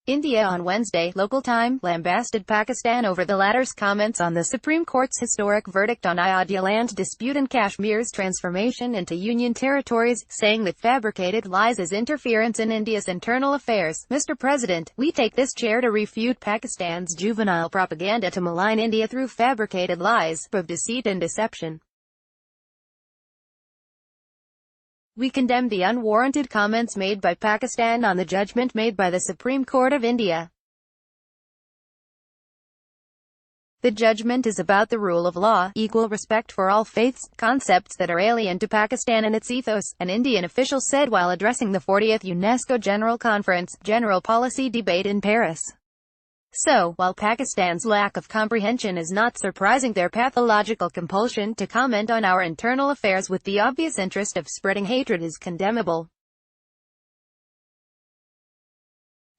India on Wednesday, local time, lambasted Pakistan over the latter's comments on the Supreme Court's historic verdict on Ayodhya land dispute and Kashmir's transformation into Union territories, saying that fabricated lies is interference in India's internal affairs. Mr. President, we take this chair to refute Pakistan's juvenile propaganda to malign India through fabricated lies, of deceit and deception. We condemn the unwarranted comments made by Pakistan on the judgment made by the Supreme Court of India. The judgment is about the rule of law, equal respect for all faiths, concepts that are alien to Pakistan and its ethos, an Indian official said while addressing the 40th UNESCO General Conference, General Policy Debate in Paris. So, while Pakistan's lack of comprehension is not surprising, their pathological compulsion to comment on our internal affairs with the obvious interest of spreading hatred is condemnable.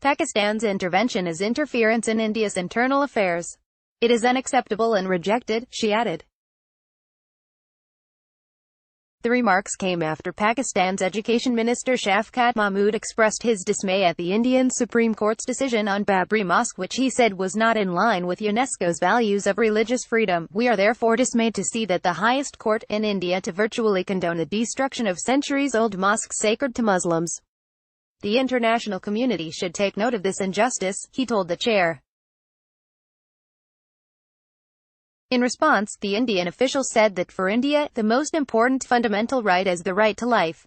Pakistan's intervention is interference in India's internal affairs. It is unacceptable and rejected, she added. The remarks came after Pakistan's Education Minister Shafqat Mahmood expressed his dismay at the Indian Supreme Court's decision on Babri Mosque, which he said was not in line with UNESCO's values of religious freedom. We are therefore dismayed to see that the highest court in India to virtually condone the destruction of centuries-old mosques sacred to Muslims. The international community should take note of this injustice, he told the chair. In response, the Indian official said that for India, the most important fundamental right is the right to life.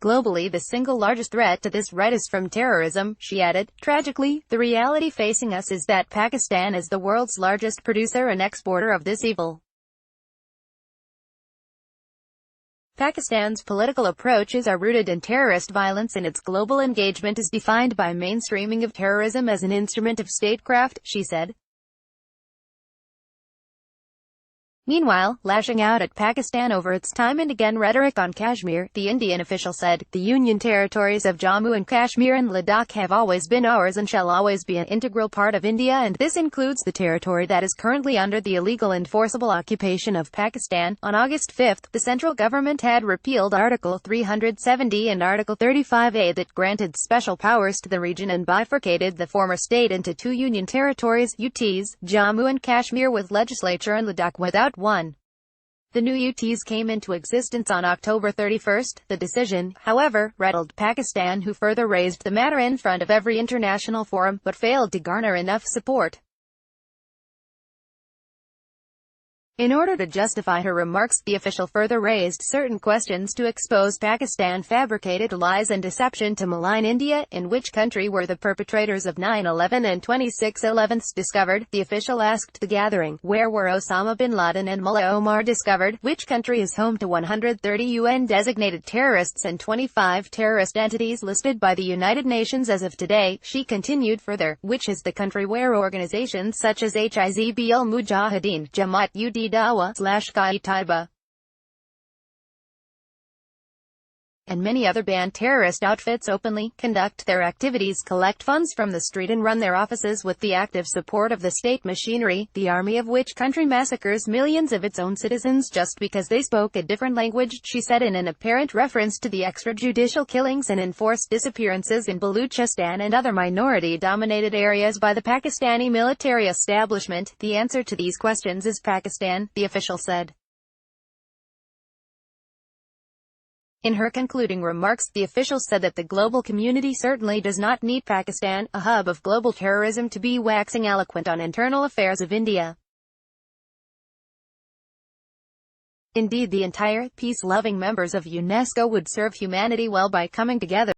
Globally, the single largest threat to this right is from terrorism, she added. Tragically, the reality facing us is that Pakistan is the world's largest producer and exporter of this evil. Pakistan's political approaches are rooted in terrorist violence, and its global engagement is defined by mainstreaming of terrorism as an instrument of statecraft, she said. Meanwhile, lashing out at Pakistan over its time and again rhetoric on Kashmir, the Indian official said, the Union territories of Jammu and Kashmir and Ladakh have always been ours and shall always be an integral part of India, and this includes the territory that is currently under the illegal and forcible occupation of Pakistan. On August 5, the central government had repealed Article 370 and Article 35A that granted special powers to the region and bifurcated the former state into two Union territories, UTs, Jammu and Kashmir with legislature and Ladakh without one. The new UTs came into existence on October 31. The decision, however, rattled Pakistan, who further raised the matter in front of every international forum, but failed to garner enough support. In order to justify her remarks, the official further raised certain questions to expose Pakistan fabricated lies and deception to malign India. In which country were the perpetrators of 9/11 and 26/11s discovered? The official asked the gathering. Where were Osama bin Laden and Mullah Omar discovered? Which country is home to 130 UN-designated terrorists and 25 terrorist entities listed by the United Nations as of today? She continued further. Which is the country where organizations such as Hizb al-Mujahideen, Jamaat-ud Dawa/Taiba, and many other banned terrorist outfits openly conduct their activities, collect funds from the street and run their offices with the active support of the state machinery, the army of which country massacres millions of its own citizens just because they spoke a different language, she said in an apparent reference to the extrajudicial killings and enforced disappearances in Baluchistan and other minority-dominated areas by the Pakistani military establishment. The answer to these questions is Pakistan, the official said. In her concluding remarks, the official said that the global community certainly does not need Pakistan, a hub of global terrorism, to be waxing eloquent on internal affairs of India. Indeed, the entire peace-loving members of UNESCO would serve humanity well by coming together.